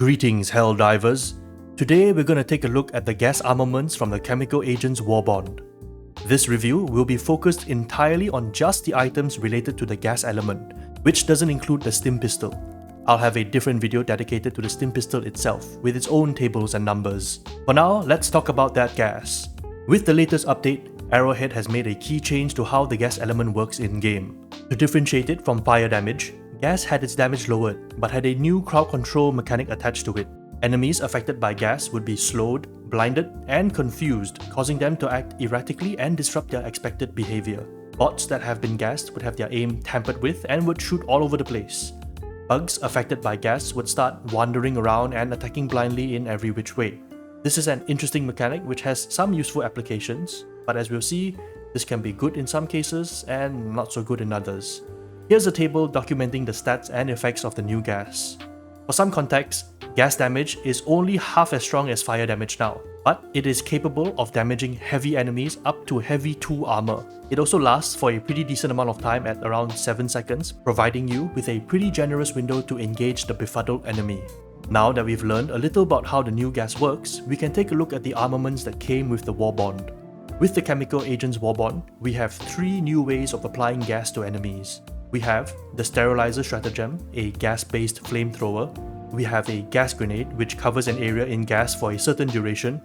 Greetings, Helldivers. Today we're going to take a look at the gas armaments from the Chemical Agents Warbond. This review will be focused entirely on just the items related to the gas element, which doesn't include the stim pistol. I'll have a different video dedicated to the stim pistol itself, with its own tables and numbers. For now, let's talk about that gas. With the latest update, Arrowhead has made a key change to how the gas element works in-game. To differentiate it from fire damage, gas had its damage lowered, but had a new crowd control mechanic attached to it. Enemies affected by gas would be slowed, blinded, and confused, causing them to act erratically and disrupt their expected behavior. Bots that have been gassed would have their aim tampered with and would shoot all over the place. Bugs affected by gas would start wandering around and attacking blindly in every which way. This is an interesting mechanic which has some useful applications, but as we'll see, this can be good in some cases and not so good in others. Here's a table documenting the stats and effects of the new gas. For some context, gas damage is only half as strong as fire damage now, but it is capable of damaging heavy enemies up to heavy 2 armor. It also lasts for a pretty decent amount of time at around 7 seconds, providing you with a pretty generous window to engage the befuddled enemy. Now that we've learned a little about how the new gas works, we can take a look at the armaments that came with the Warbond. With the Chemical Agents Warbond, we have 3 new ways of applying gas to enemies. We have the Sterilizer Stratagem, a gas-based flamethrower. We have a gas grenade, which covers an area in gas for a certain duration.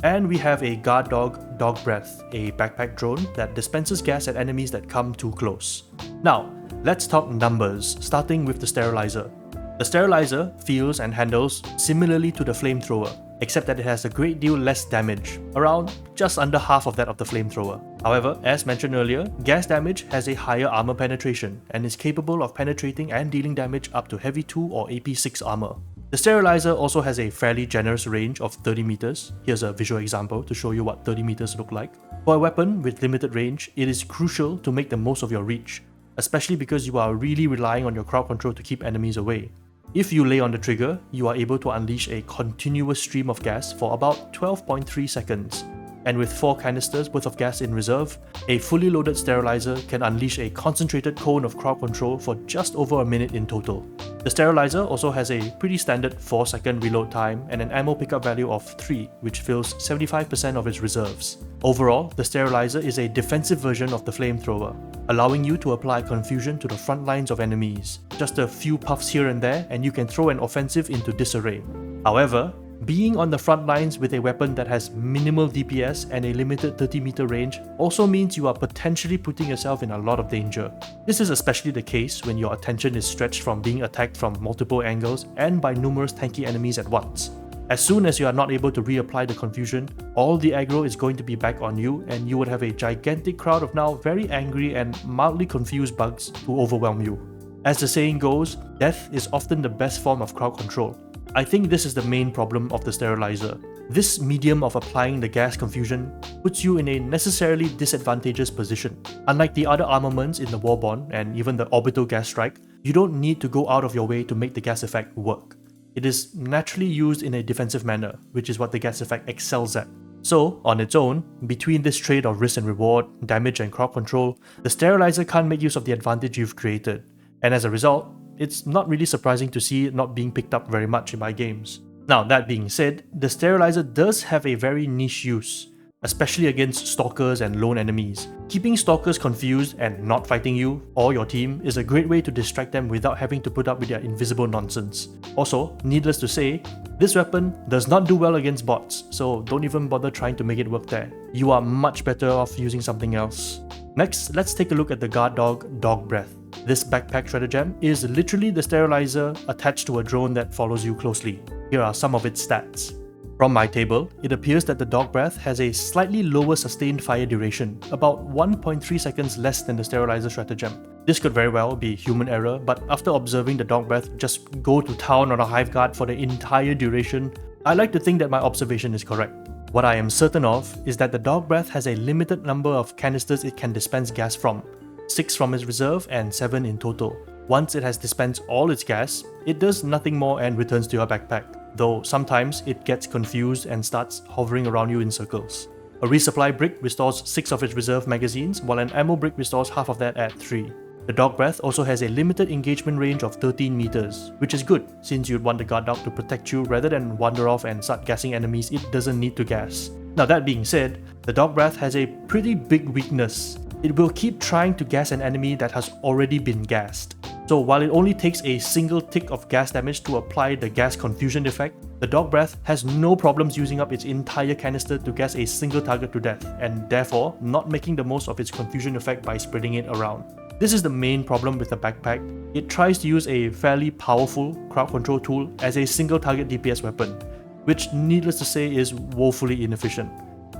And we have a Guard Dog Dog Breath, a backpack drone that dispenses gas at enemies that come too close. Now, let's talk numbers, starting with the Sterilizer. The Sterilizer feels and handles similarly to the flamethrower, except that it has a great deal less damage, around just under half of that of the flamethrower. However, as mentioned earlier, gas damage has a higher armor penetration and is capable of penetrating and dealing damage up to heavy 2 or AP 6 armor. The Sterilizer also has a fairly generous range of 30 meters. Here's a visual example to show you what 30 meters look like. For a weapon with limited range, it is crucial to make the most of your reach, especially because you are really relying on your crowd control to keep enemies away. If you lay on the trigger, you are able to unleash a continuous stream of gas for about 12.3 seconds. And with 4 canisters worth of gas in reserve, a fully loaded Sterilizer can unleash a concentrated cone of crowd control for just over a minute in total. The Sterilizer also has a pretty standard 4-second reload time and an ammo pickup value of 3, which fills 75% of its reserves. Overall, the Sterilizer is a defensive version of the flamethrower, allowing you to apply confusion to the front lines of enemies. Just a few puffs here and there and you can throw an offensive into disarray. However, being on the front lines with a weapon that has minimal DPS and a limited 30-meter range also means you are potentially putting yourself in a lot of danger. This is especially the case when your attention is stretched from being attacked from multiple angles and by numerous tanky enemies at once. As soon as you are not able to reapply the confusion, all the aggro is going to be back on you and you would have a gigantic crowd of now very angry and mildly confused bugs to overwhelm you. As the saying goes, death is often the best form of crowd control. I think this is the main problem of the Sterilizer. This medium of applying the gas confusion puts you in a necessarily disadvantageous position. Unlike the other armaments in the Warbond and even the Orbital Gas Strike, you don't need to go out of your way to make the gas effect work. It is naturally used in a defensive manner, which is what the gas effect excels at. So, on its own, between this trade of risk and reward, damage and crowd control, the Sterilizer can't make use of the advantage you've created, and as a result, it's not really surprising to see it not being picked up very much in my games. Now, that being said, the Sterilizer does have a very niche use, especially against stalkers and lone enemies. Keeping stalkers confused and not fighting you or your team is a great way to distract them without having to put up with their invisible nonsense. Also, needless to say, this weapon does not do well against bots, so don't even bother trying to make it work there. You are much better off using something else. Next, let's take a look at the Guard Dog Dog Breath. This backpack stratagem is literally the Sterilizer attached to a drone that follows you closely. Here are some of its stats. From my table, it appears that the Dog Breath has a slightly lower sustained fire duration, about 1.3 seconds less than the Sterilizer stratagem. This could very well be human error, but after observing the Dog Breath just go to town on a hive guard for the entire duration, I like to think that my observation is correct. What I am certain of is that the Dog Breath has a limited number of canisters it can dispense gas from, 6 from its reserve and 7 in total. Once it has dispensed all its gas, it does nothing more and returns to your backpack, though sometimes it gets confused and starts hovering around you in circles. A resupply brick restores 6 of its reserve magazines, while an ammo brick restores half of that at 3. The Dog Breath also has a limited engagement range of 13 meters, which is good since you'd want the guard dog to protect you rather than wander off and start gassing enemies it doesn't need to gas. Now that being said, the Dog Breath has a pretty big weakness. It will keep trying to gas an enemy that has already been gassed. So while it only takes a single tick of gas damage to apply the gas confusion effect, the Dog Breath has no problems using up its entire canister to gas a single target to death, and therefore not making the most of its confusion effect by spreading it around. This is the main problem with the backpack. It tries to use a fairly powerful crowd control tool as a single target DPS weapon, which needless to say is woefully inefficient.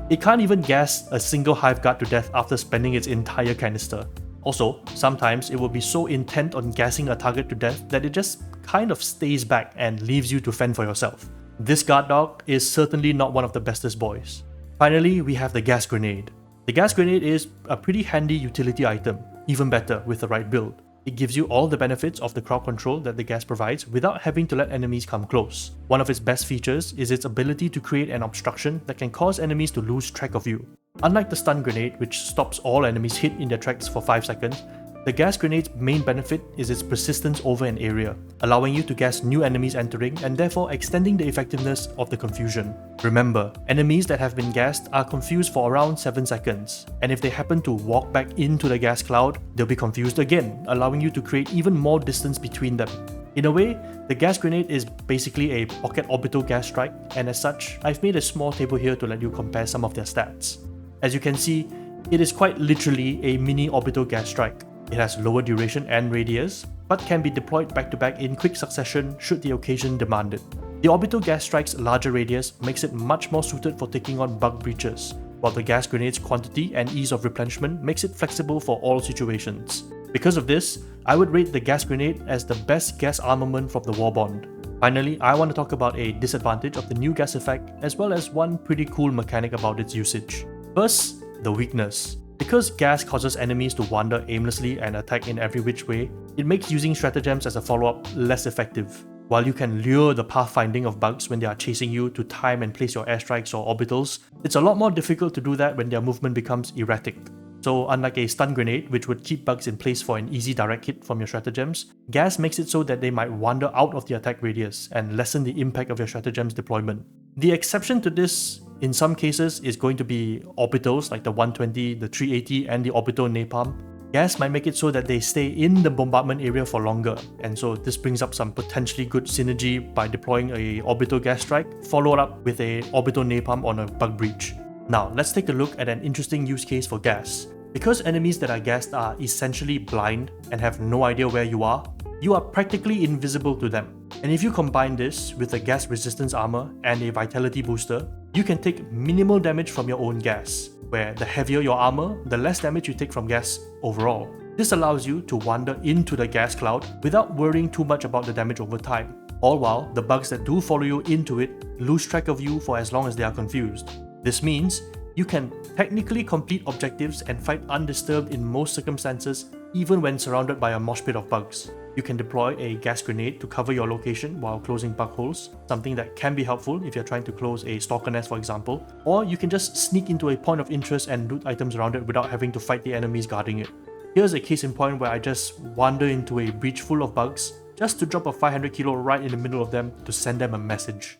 It can't even gas a single hive guard to death after spending its entire canister. Also, sometimes it will be so intent on gassing a target to death that it just kind of stays back and leaves you to fend for yourself. This guard dog is certainly not one of the bestest boys. Finally, we have the gas grenade. The gas grenade is a pretty handy utility item, even better with the right build. It gives you all the benefits of the crowd control that the gas provides without having to let enemies come close. One of its best features is its ability to create an obstruction that can cause enemies to lose track of you. Unlike the stun grenade, which stops all enemies hit in their tracks for 5 seconds, the gas grenade's main benefit is its persistence over an area, allowing you to gas new enemies entering and therefore extending the effectiveness of the confusion. Remember, enemies that have been gassed are confused for around 7 seconds, and if they happen to walk back into the gas cloud, they'll be confused again, allowing you to create even more distance between them. In a way, the gas grenade is basically a pocket orbital gas strike, and as such, I've made a small table here to let you compare some of their stats. As you can see, it is quite literally a mini orbital gas strike. It has lower duration and radius, but can be deployed back to back in quick succession should the occasion demand it. The orbital gas strike's larger radius makes it much more suited for taking on bug breaches, while the gas grenade's quantity and ease of replenishment makes it flexible for all situations. Because of this, I would rate the gas grenade as the best gas armament from the Warbond. Finally, I want to talk about a disadvantage of the new gas effect as well as one pretty cool mechanic about its usage. First, the weakness. Because gas causes enemies to wander aimlessly and attack in every which way, it makes using stratagems as a follow-up less effective. While you can lure the pathfinding of bugs when they are chasing you to time and place your airstrikes or orbitals, it's a lot more difficult to do that when their movement becomes erratic. So unlike a stun grenade, which would keep bugs in place for an easy direct hit from your stratagems, gas makes it so that they might wander out of the attack radius and lessen the impact of your stratagem's deployment. The exception to this in some cases is going to be orbitals like the 120, the 380 and the orbital napalm. Gas might make it so that they stay in the bombardment area for longer, and so this brings up some potentially good synergy by deploying a orbital gas strike followed up with a orbital napalm on a bug breach. Now let's take a look at an interesting use case for gas. Because enemies that are gassed are essentially blind and have no idea where you are practically invisible to them. And if you combine this with a gas resistance armor and a vitality booster, you can take minimal damage from your own gas, where the heavier your armor, the less damage you take from gas overall. This allows you to wander into the gas cloud without worrying too much about the damage over time, all while the bugs that do follow you into it lose track of you for as long as they are confused. This means you can technically complete objectives and fight undisturbed in most circumstances, even when surrounded by a mosh pit of bugs. You can deploy a gas grenade to cover your location while closing bug holes, something that can be helpful if you're trying to close a stalker nest for example, or you can just sneak into a point of interest and loot items around it without having to fight the enemies guarding it. Here's a case in point where I just wander into a breach full of bugs just to drop a 500 kilo right in the middle of them to send them a message.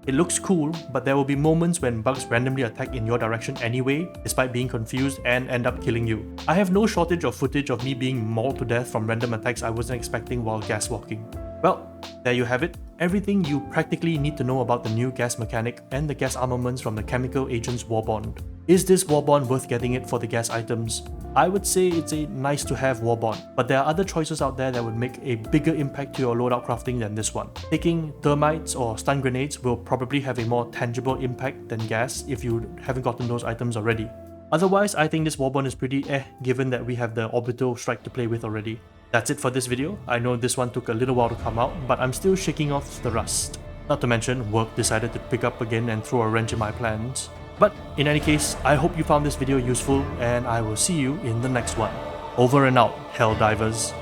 It looks cool, but there will be moments when bugs randomly attack in your direction anyway, despite being confused and end up killing you. I have no shortage of footage of me being mauled to death from random attacks I wasn't expecting while gas walking. Well, there you have it. Everything you practically need to know about the new gas mechanic and the gas armaments from the Chemical Agents Warbond. Is this Warbond worth getting it for the gas items? I would say it's a nice to have Warbond, but there are other choices out there that would make a bigger impact to your loadout crafting than this one. Taking thermites or stun grenades will probably have a more tangible impact than gas if you haven't gotten those items already. Otherwise, I think this Warbond is pretty given that we have the orbital strike to play with already. That's it for this video. I know this one took a little while to come out, but I'm still shaking off the rust. Not to mention, work decided to pick up again and throw a wrench in my plans. But in any case, I hope you found this video useful, and I will see you in the next one. Over and out, Helldivers.